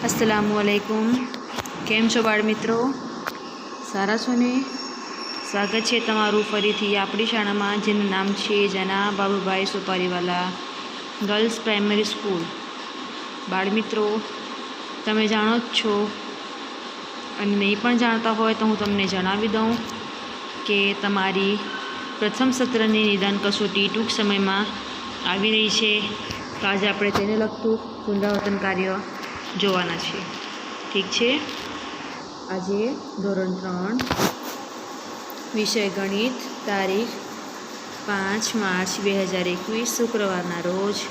अस्सलामुअलैकुम। केम छो बाळ मित्रों? सारा छो ने? स्वागत है तमारू फरीथी आपणी शाळामां जेनुं नाम छे जनाब बाबूभाई सुपारीवाला गर्ल्स प्राइमरी स्कूल। बाळ मित्रों, तमे जाणो ज छो अने नहीं पण जाणता होय तो हूँ तमने जणावी दऊं के तमारी प्रथम सत्रनी निदान कसोटी टूंक समय में आवी रही है। तो आज आपणे तेने लगतुं पुनरावर्तन कार्य जोवाना छे। ठीक है, आजे धोरण 3 विषय गणित, तारीख 5 मार्च 2021 शुक्रवारना रोज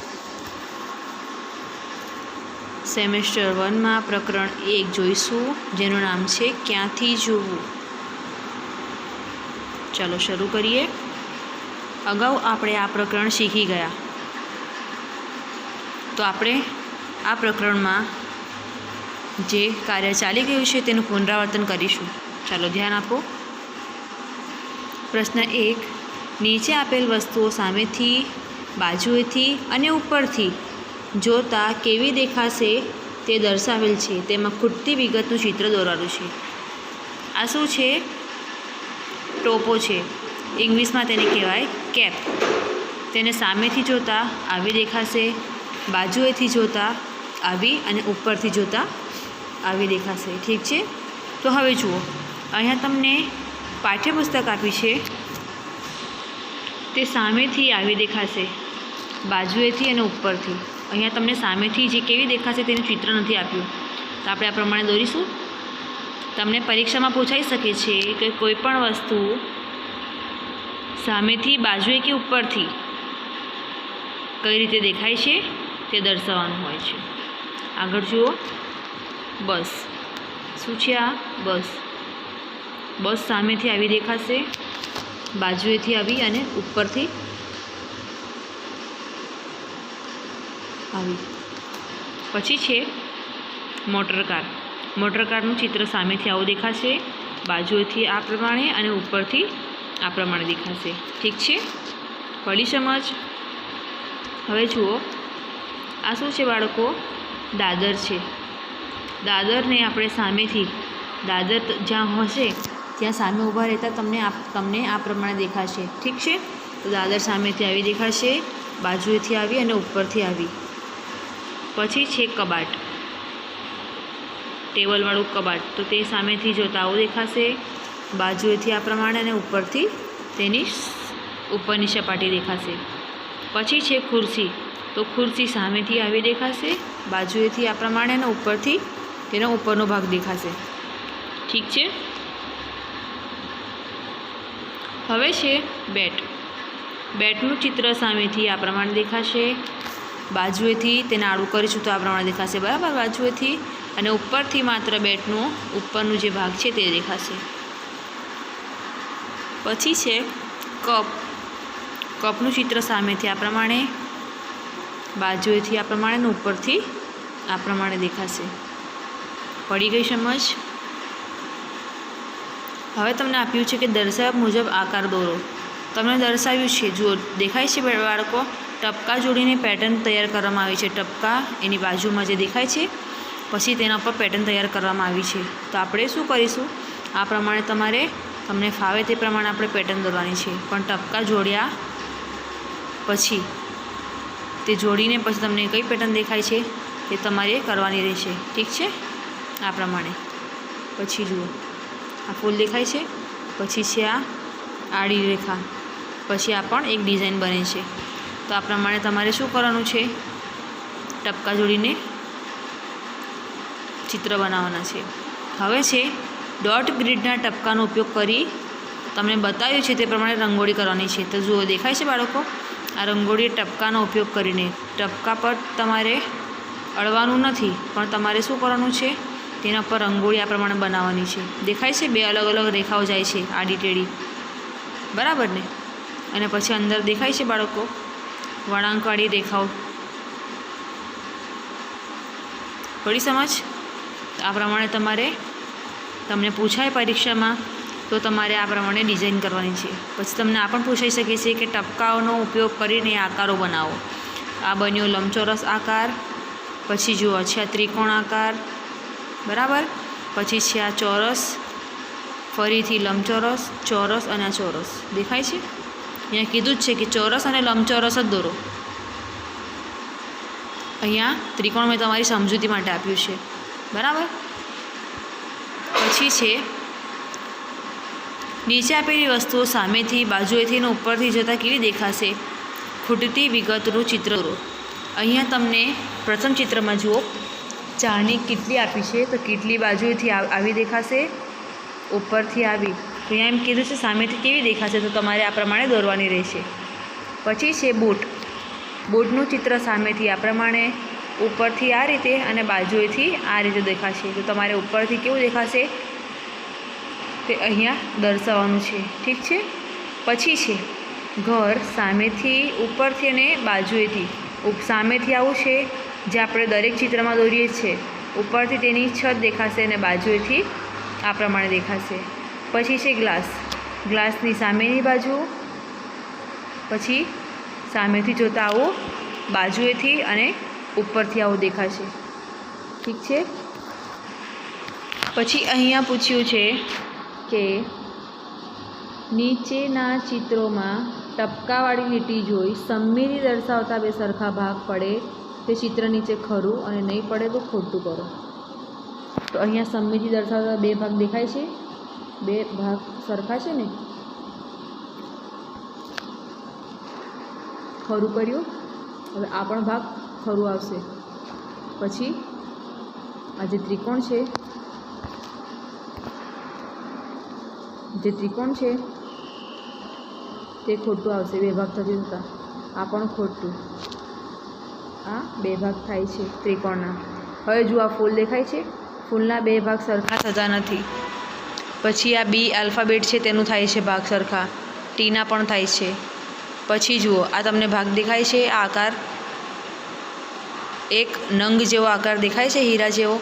सेमेस्टर 1 में प्रकरण 1 जोईशुं, जेनुं नाम छे क्यांथी जोवुं। चलो शुरू करिए। अगाऊ आपणे आ प्रकरण शीखी गया, तो आपणे आ प्रकरण में जे कार्य चाली गयुं छे तेनुं पुनरावर्तन करीशुं। चलो ध्यान आपो। प्रश्न 1, नीचे आपेल वस्तुओं सामेथी, बाजुएथी अने उपरथी जोता केवी देखाशे ते दर्शावेल छे। तेमां खूटती विगतनुं चित्र दोराव्युं छे। आ शुं छे? टोपो छे। इंग्लिश में तेने कहेवाय केप। तेने सामेथी जोता आवी देखाशे, बाजुएथी जोता आवी अने उपरथी जोता आवी देखाशे। ठीक है, तो हवे जुओ, अहींया तमने पाठ्यपुस्तक आपी छे ते सामेथी आवी देखाशे, बाजुएथी अने उपरथी। अहींया तमने सामेथी जे केवी देखाशे तेनुं चित्र नथी आप्युं, तो आपणे आ प्रमाणे दोरीशुं। तमने परीक्षा में पूछाई शके छे के कोईपण वस्तु सामेथी, बाजुए के उपरथी कई रीते देखाय छे ते दर्शाववानुं होय छे। आगळ जुओ, बस शुं छे? आ बस। बस सामेथी आवी देखाशे, बाजुएथी आवी अने उपरथी आवी। पछी छे मोटरकार। मोटरकारनुं चित्र सामेथी आवुं देखाशे, बाजुएथी आ प्रमाणे अने उपरथी आ प्रमाणे देखाशे। ठीक है, पड़ी समझ? हवे जुओ, आ शुं छे बाळको? दादर छे। दादर ने आपणे सामेथी, दादर ज्यां हशे त्यां सामे ऊभा रहेता तमने आ प्रमाणे देखाशे। ठीक है, तो दादर सामेथी आवी देखाशे, बाजुएथी आवी अने उपरथी आवी। पछी छे कबाट। टेबलवाळुं कबाट, तो ते सामेथी जोता आवुं देखाशे, बाजुएथी आ प्रमाणे अने उपरथी तेनी उपरनी सपाटी देखाशे। पछी छे खुरशी। तो खुरशी सामेथी आवी देखाशे, बाजुएथी आ प्रमाणे अने उपरथी तेनो उपरनो भाग देखाशे। ठीक है, हवे छे बेट। बेटनुं चित्र सामेथी आ प्रमाणे देखाशे, बाजुएथी तेने आडुं करीशुं तो आ प्रमाणे देखाशे। बराबर, बाजुएथी अने उपरथी मात्र बेटनुं उपरनुं जे भाग छे ते देखाशे। पछी छे कप। कपनुं चित्र सामेथी आ प्रमाणे, बाजुएथी आ प्रमाणे अने उपरथी आ प्रमाणे देखाशे। पड़ी गई समझ? हवे तमने आप्युं छे के दर्शाव्या मुजब आकार दोरो। तमने दर्शाव्युं छे, जुओ देखाय छे बाळको, टपका जोड़ीने पेटर्न तैयार करवामां आवी छे। टपका एनी बाजुमां जे देखाय छे, पछी तेना पर पेटर्न तैयार करवामां आवी छे। तो आपणे शुं करीशुं? आ प्रमाणे तमने फावे ते प्रमाणे आपणे पेटर्न दोरवानी छे, पण टपका जोड्या पछी ते जोड़ीने पछी तमने कई पेटर्न देखाय छे ते तमारे करवानी रहेशे। ठीक है, आ प्रमाणे। पछी जुओ, आ फूल देखाय छे, पछी छे आ आड़ी रेखा, पछी आ पण एक डिजाइन बने छे। तो आ प्रमाणे तमारे शुं करवानुं छे? टपका जोड़ीने चित्र बनाववाना छे। हवे छे डॉट ग्रीडना टपकानो उपयोग करी तमने बताव्युं छे ते प्रमाणे रंगोળી करवानी छे। तो जुओ देखाय छे बाळको, आ रंगोળી टपकानो उपयोग करीने टपका पर तमारे अळवानुं नथी, पण तमारे शुं करवानुं छे? तेना पर रंगोળી आ प्रमाणे बनाववानी छे। देखाय छे बे अलग अलग रेखाओ जाय छे आडी टेड़ी, बराबर ने? अने पछी अंदर देखाय छे बाळको वळांकवाળી रेखाओ। पड़ी समझ? आ प्रमाणे तमने पूछाय परीक्षा में तो तमारे आ प्रमाणे डिजाइन करवानी छे। पछी तमने आ पण पूछाई शके छे के टपकाओनो उपयोग करीने आकारो बनावो। आ बन्यो लंबचोरस आकार, पछी जुओ छे त्रिकोण आकार, બરાબર. પછી છે આ ચોરસ, ફરીથી લંબચોરસ, ચોરસ અને આ ચોરસ દેખાય છે. અહીંયા કીધું જ છે કે ચોરસ અને લંબચોરસ જ દોરો. અહીંયા ત્રિકોણ મેં તમારી સમજૂતી માટે આપ્યું છે. બરાબર. પછી છે નીચે આપેલી વસ્તુઓ સામેથી, બાજુએથી અને ઉપરથી જોતાં કેવી દેખાશે? ખૂટતી વિગતનું ચિત્ર દોરો. અહીંયા તમને પ્રથમ ચિત્રમાં જુઓ, ચાની કીટલી આપી છે, તો કીટલી બાજુએથી આવી દેખાશે, ઉપરથી આવી. તો અહીંયા એમ કીધું છે સામેથી કેવી દેખાશે, તો તમારે આ પ્રમાણે દોરવાની રહેશે. પછી છે બૂટ. બૂટનું ચિત્ર સામેથી આ પ્રમાણે, ઉપરથી આ રીતે અને બાજુએથી આ રીતે દેખાશે. તો તમારે ઉપરથી કેવું દેખાશે તે અહીંયા દર્શાવવાનું છે. ઠીક છે. પછી છે ઘર. સામેથી, ઉપરથી અને બાજુએથી. સામેથી આવું છે જે આપણે દરેક ચિત્રમાં દોરીએ છીએ. ઉપરથી તેની છત દેખાશે અને બાજુએથી આ પ્રમાણે દેખાશે. પછી છે ગ્લાસ. ગ્લાસની સામેની બાજુ, પછી સામેથી જોતાં આવું, બાજુએથી અને ઉપરથી આવું દેખાશે. ઠીક છે. પછી અહીંયા પૂછ્યું છે કે નીચેના ચિત્રોમાં ટપકાવાળી લીટી જોઈ સમમિતિ દર્શાવતા બે સરખા ભાગ પડે તે ચિત્ર નીચે ખરું અને નહીં પડે તો ખોટું કરો. તો અહીંયા સમમિતિ દર્શાવતા બે ભાગ દેખાય છે, બે ભાગ સરખા છે ને. ખરું કર્યું. હવે આ પણ ભાગ ખરું આવશે. પછી આ જે ત્રિકોણ છે, તે ખોટું આવશે બે ભાગ થતી થતાં. આ પણ ખોટું. આ બે ભાગ થાય છે ત્રિકોણના. હવે જો આ ફૂલ દેખાય છે, ફૂલના બે ભાગ સરખા થતા નથી. પછી આ બી આલ્ફાબેટ છે તેનું થાય છે ભાગ સરખા, ટીના પણ થાય છે. પછી જુઓ આ તમને ભાગ દેખાય છે, આ આકાર એક નંગ જેવો આકાર દેખાય છે, હીરા જેવો,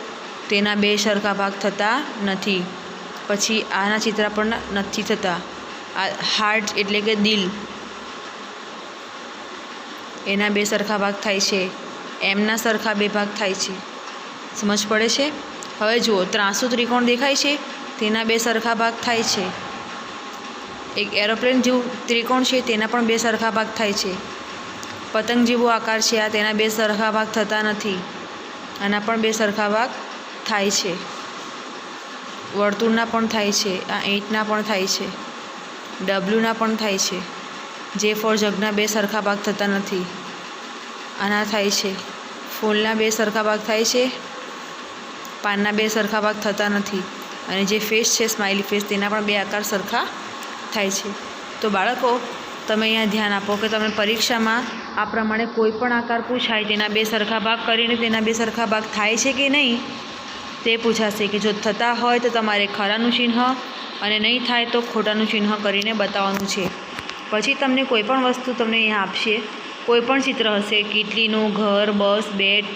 તેના બે સરખા ભાગ થતા નથી. પછી આના ચિત્ર પણ નથી થતા. આ હાર્ટ એટલે કે દિલ, એના બે સરખા ભાગ થાય છે, એમના સરખા બે ભાગ થાય છે. સમજ પડે છે? હવે જુઓ ત્રાંસુ ત્રિકોણ દેખાય છે, તેના બે સરખા ભાગ થાય છે. એક એરોપ્લેન જેવું ત્રિકોણ છે, તેના પણ બે સરખા ભાગ થાય છે. પતંગ જેવો આકાર છે આ, તેના બે સરખા ભાગ થતા નથી. આના પણ બે સરખા ભાગ થાય છે. વર્તુળના પણ થાય છે, આ ઈંટના પણ થાય છે, ડબલ્યુના પણ થાય છે. જે ફોર જગના બે સરખા ભાગ થતા નથી. આના થાય છે. ફૂલના બે સરખા ભાગ થાય છે, પાનના બે સરખા ભાગ થતા નથી. અને જે ફેસ છે સ્માઇલી ફેસ, તેના પણ બે આકાર સરખા થાય છે. તો બાળકો તમે અહીંયા ધ્યાન આપો કે તમે પરીક્ષામાં આ પ્રમાણે કોઈ પણ આકાર પૂછાય તેના બે સરખા ભાગ કરીને તેના બે સરખા ભાગ થાય છે કે નહીં તે પૂછાશે. કે જો થતા હોય તો તમારે ખરાનું ચિહ્ન અને નહીં થાય તો ખોટાનું ચિહ્ન કરીને બતાવવાનું છે. પછી તમને કોઈ પણ વસ્તુ તમને અહીંયા આપશે, કોઈ પણ ચિત્ર હશે, કીટલીનું, ઘર, બસ, બેટ,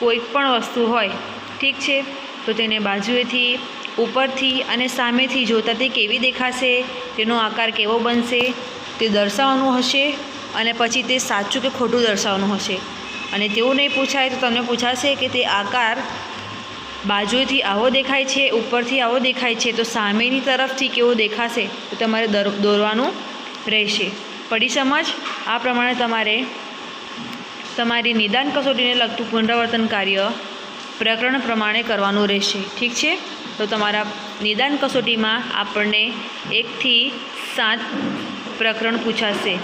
કોઈ પણ વસ્તુ હોય, ઠીક છે, તો તેને બાજુએથી, ઉપરથી અને સામેથી જોતાં તે કેવી દેખાશે, તેનો આકાર કેવો બનશે તે દર્શાવવાનું હશે. અને પછી તે સાચું કે ખોટું દર્શાવવાનું હશે. અને તેવું નહીં પૂછાય તો તમને પૂછાશે કે તે આકાર બાજુથી આવો દેખાય છે, ઉપરથી આવો દેખાય છે, તો સામેની તરફથી કેવો દેખાશે તો તમારે દોરવાનું રહેશે. પડી સમજ? આ પ્રમાણે તમારે તમારી નિદાન કસોટીને લગતું પુનરાવર્તન કાર્ય પ્રકરણ પ્રમાણે કરવાનું રહેશે. ઠીક છે. તો તમારા નિદાન કસોટીમાં આપણને 1 થી 7 પ્રકરણ પૂછાશે.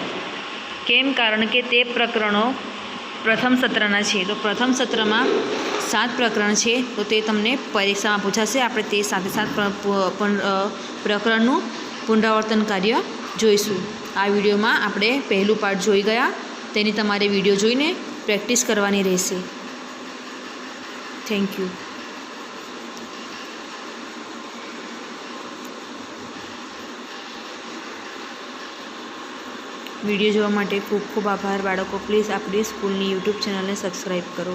કેમ? કારણ કે તે પ્રકરણો પ્રથમ સત્રના છે. તો પ્રથમ સત્રમાં 7 પ્રકરણ છે, તો તે તમને પરીક્ષામાં પૂછાશે. આપણે તે સાથે પ્રકરણનું પુનરાવર્તન કાર્ય જોઈશું. આ વિડીયોમાં આપણે પહેલું પાર્ટ જોઈ ગયા, તેની તમારે વિડીયો જોઈને પ્રેક્ટિસ કરવાની રહેશે. Thank you. વિડીયો જોવા માટે ખૂબ ખૂબ આભાર બાળકો. પ્લીઝ આપણી સ્કૂલની યુટ્યુબ ચેનલને સબસ્ક્રાઈબ કરો.